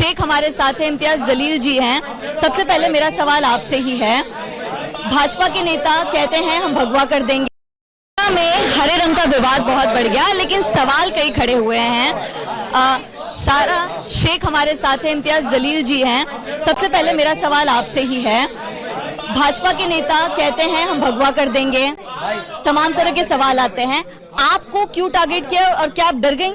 शेख हमारे साथ हैं, इम्तियाज जलील जी हैं। सबसे पहले मेरा सवाल आपसे ही है, भाजपा के नेता कहते हैं हम भगवा कर देंगे, में हरे रंग का विवाद बहुत बढ़ गया, लेकिन सवाल कई खड़े हुए हैं। सारा शेख हमारे साथ हैं, इम्तियाज जलील जी हैं। सबसे पहले मेरा सवाल आपसे ही है, भाजपा के नेता कहते हैं हम भगवा कर देंगे, तमाम तरह के सवाल आते हैं, आपको क्यों टारगेट किया और क्या आप डर गई?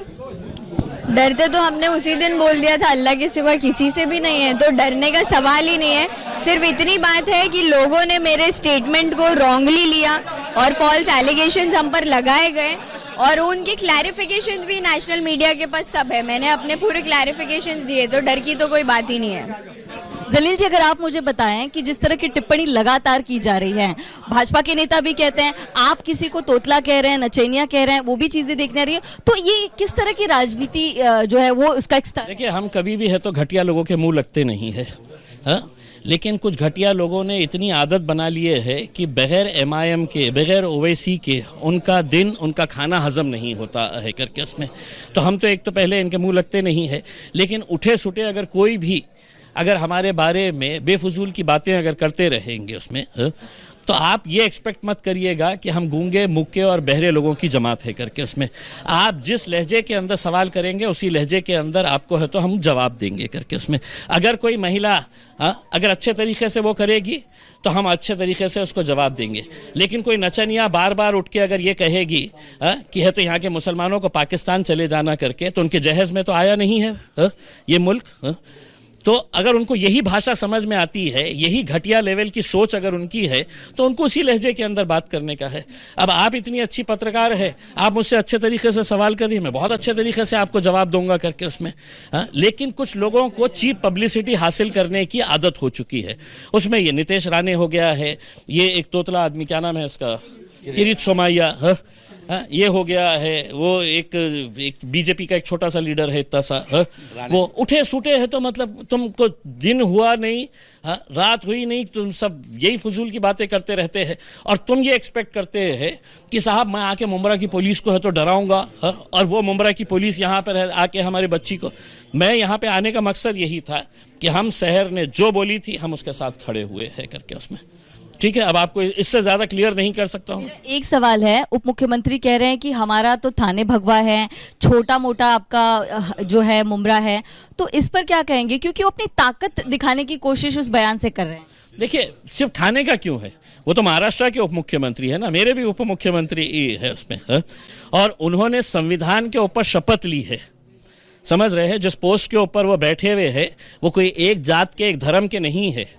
डरते तो हमने उसी दिन बोल दिया था, अल्लाह के सिवा किसी से भी नहीं है, तो डरने का सवाल ही नहीं है। सिर्फ इतनी बात है कि लोगों ने मेरे स्टेटमेंट को रॉन्गली लिया और फॉल्स एलिगेशंस हम पर लगाए गए, और उनके क्लैरिफिकेशंस भी नेशनल मीडिया के पास सब है। मैंने अपने पूरे क्लैरिफिकेशंस दिए, तो डर की तो कोई बात ही नहीं है। जलील जी, अगर आप मुझे बताएं कि जिस तरह की टिप्पणी लगातार की जा रही है, भाजपा के नेता भी कहते हैं आप किसी को तोतला कह रहे हैं, नचैनिया कह रहे हैं, वो भी चीजें देखने आ रही है, तो ये किस तरह की राजनीति जो है वो उसका एक स्तर? देखिए, हम कभी भी है तो घटिया लोगों के मुंह लगते नहीं है, हाँ? लेकिन कुछ घटिया लोगों ने इतनी आदत बना लिए है कि बगैर MIM के, बगैर ओवैसी के उनका दिन, उनका खाना हजम नहीं होता है करके उसमें। तो हम तो एक तो पहले इनके मुंह लगते नहीं है, लेकिन उठे सुटे अगर कोई भी अगर हमारे बारे में बेफजूल की बातें अगर करते रहेंगे उसमें, तो आप ये एक्सपेक्ट मत करिएगा कि हम गूंगे, मुक्के और बहरे लोगों की जमात है करके उसमें। आप जिस लहजे के अंदर सवाल करेंगे उसी लहजे के अंदर आपको है तो हम जवाब देंगे करके उसमें। अगर कोई महिला अगर अच्छे तरीके से वो करेगी तो हम अच्छे तरीके से उसको जवाब देंगे, लेकिन कोई नचनिया बार बार उठ के अगर ये कहेगी कि है तो यहाँ के मुसलमानों को पाकिस्तान चले जाना करके, तो उनके जहेज़ में तो आया नहीं है ये मुल्क। तो अगर उनको यही भाषा समझ में आती है, यही घटिया लेवल की सोच अगर उनकी है, तो उनको उसी लहजे के अंदर बात करने का है। अब आप इतनी अच्छी पत्रकार है, आप मुझसे अच्छे तरीके से सवाल करिए, मैं बहुत अच्छे तरीके से आपको जवाब दूंगा करके उसमें। लेकिन कुछ लोगों को चीप पब्लिसिटी हासिल करने की आदत हो चुकी है। उसमें ये नितेश राणे हो गया है, ये एक तोतला आदमी, क्या नाम है इसका, किरीट सोमैया, ये हो गया है, वो एक बीजेपी का एक छोटा सा लीडर है इतना सा, वो उठे सूटे है, तो मतलब तुमको दिन हुआ नहीं, रात हुई नहीं, तुम सब यही फजूल की बातें करते रहते हैं, और तुम ये एक्सपेक्ट करते हैं कि साहब मैं आके मुंब्रा की पुलिस को है तो डराऊंगा, और वो मुंब्रा की पुलिस यहाँ पर है आके हमारी बच्ची को। मैं यहाँ पे आने का मकसद यही था कि हम शहर ने जो बोली थी हम उसके साथ खड़े हुए हैं करके उसमें। ठीक है, अब आपको इससे ज्यादा क्लियर नहीं कर सकता हूँ। एक सवाल है, उप मुख्यमंत्री कह रहे हैं कि हमारा तो थाने भगवा है, छोटा मोटा आपका जो है मुंब्रा है, तो इस पर क्या कहेंगे? क्योंकि वो अपनी ताकत दिखाने की कोशिश उस बयान से कर रहे हैं। देखिए, सिर्फ थाने का क्यों है, वो तो महाराष्ट्र के उप मुख्यमंत्री है ना, मेरे भी उप मुख्यमंत्री है उसमें, और उन्होंने संविधान के ऊपर शपथ ली है, समझ रहे हैं? जिस पोस्ट के ऊपर वो बैठे हुए हैं वो कोई एक जात के, एक धर्म के नहीं है,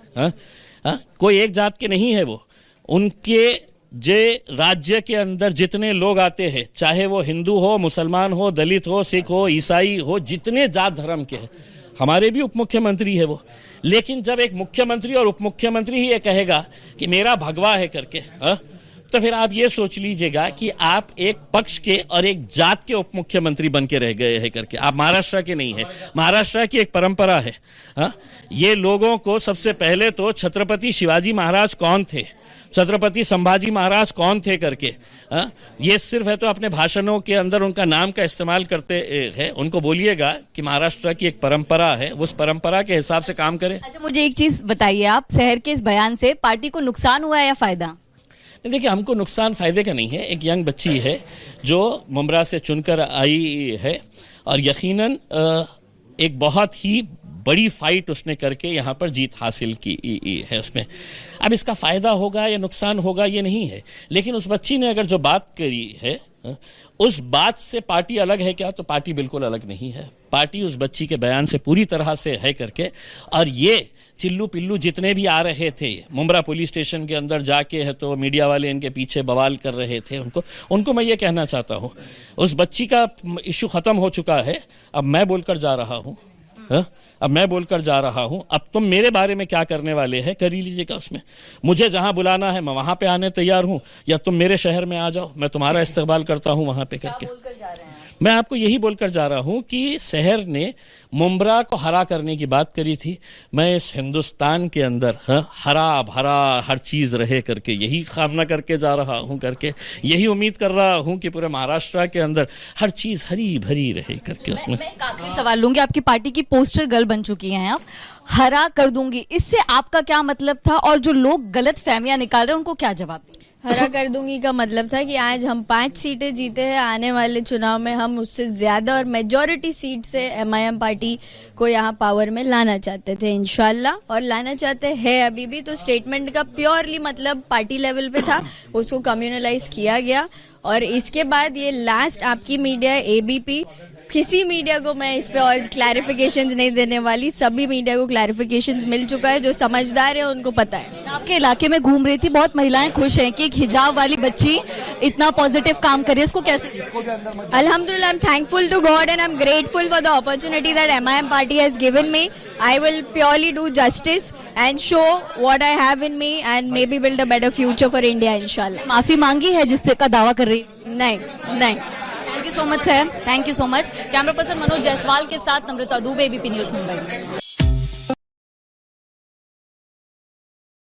कोई एक जात के नहीं है। वो उनके जे राज्य के अंदर जितने लोग आते हैं, चाहे वो हिंदू हो, मुसलमान हो, दलित हो, सिख हो, ईसाई हो, जितने जात धर्म के हैं, हमारे भी उप मुख्यमंत्री है वो। लेकिन जब एक मुख्यमंत्री और उप मुख्यमंत्री ही ये कहेगा कि मेरा भगवा है करके, तो फिर आप ये सोच लीजिएगा कि आप एक पक्ष के और एक जात के उप मुख्यमंत्री बन के रह गए हैं करके। आप महाराष्ट्र के नहीं है, महाराष्ट्र की एक परंपरा है। ये लोगों को सबसे पहले तो छत्रपति शिवाजी महाराज कौन थे, छत्रपति संभाजी महाराज कौन थे करके, ये सिर्फ है तो अपने भाषणों के अंदर उनका नाम का इस्तेमाल करते हैं। उनको बोलिएगा कि महाराष्ट्र की एक परंपरा है, उस परंपरा के हिसाब से काम करें। अच्छा, मुझे एक चीज बताइए, आप शहर के इस बयान से पार्टी को नुकसान हुआ है या फायदा? देखिए, हमको नुकसान फायदे का नहीं है। एक यंग बच्ची है जो मुंब्रा से चुनकर आई है, और यकीनन एक बहुत ही बड़ी फाइट उसने करके यहाँ पर जीत हासिल की है उसमें। अब इसका फ़ायदा होगा या नुकसान होगा ये नहीं है, लेकिन उस बच्ची ने अगर जो बात करी है उस बात से पार्टी अलग है क्या? तो पार्टी बिल्कुल अलग नहीं है। पार्टी उस बच्ची के बयान से पूरी तरह से है करके, और ये चिल्लू पिल्लू जितने भी आ रहे थे मुंब्रा पुलिस स्टेशन के अंदर जाके है तो मीडिया वाले इनके पीछे बवाल कर रहे थे, उनको मैं ये कहना चाहता हूँ, उस बच्ची का इशू ख़त्म हो चुका है। अब मैं बोलकर जा रहा हूँ, अब मैं बोलकर जा रहा हूं। अब तुम मेरे बारे में क्या करने वाले हैं कर ही लीजिएगा उसमें। मुझे जहां बुलाना है मैं वहां पे आने तैयार हूं, या तुम मेरे शहर में आ जाओ, मैं तुम्हारा इस्तेमाल करता हूं वहां पे करके। मैं आपको यही बोलकर जा रहा हूं कि शहर ने मुमरा को हरा करने की बात करी थी। मैं इस हिंदुस्तान के अंदर हरा भरा हर चीज़ रहे करके यही कामना करके जा रहा हूं, करके यही उम्मीद कर रहा हूं कि पूरे महाराष्ट्र के अंदर हर चीज़ हरी भरी रहे करके। उसमें मैं एक आखिरी सवाल लूंगी, आपकी पार्टी की पोस्टर गर्ल बन चुकी हैं आप, हरा कर दूंगी, इससे आपका क्या मतलब था और जो लोग गलत फहमियां निकाल रहे हैं उनको क्या जवाब दें? हरा कर दूंगी का मतलब था कि आज हम 5 सीटें जीते हैं, आने वाले चुनाव में हम उससे ज़्यादा और मेजॉरिटी सीट से एमआईएम पार्टी को यहाँ पावर में लाना चाहते थे इंशाल्लाह, और लाना चाहते हैं अभी भी। तो स्टेटमेंट का प्योरली मतलब पार्टी लेवल पे था, उसको कम्युनलाइज किया गया। और इसके बाद ये लास्ट आपकी मीडिया एबीपी, किसी मीडिया को मैं इस पे और क्लैरिफिकेशंस नहीं देने वाली, सभी मीडिया को क्लैरिफिकेशंस मिल चुका है, जो समझदार है उनको पता है। आपके इलाके में घूम रही थी, बहुत महिलाएं खुश हैं कि एक हिजाब वाली बच्ची इतना पॉजिटिव काम कर रही है, इसको कैसे देखते? Alhamdulillah, I'm thankful to God and I'm grateful for the opportunity that MIM party has given me. I will purely do justice and show what I have in me and maybe build a better future for India, inshallah. माफी मांगी है जिससे का दावा कर रही है? नहीं। Thank you so much sir, thank you so much. Camera person Manoj Jaiswal के साथ नम्रता दुबे, एबीपी न्यूज़ मुंबई।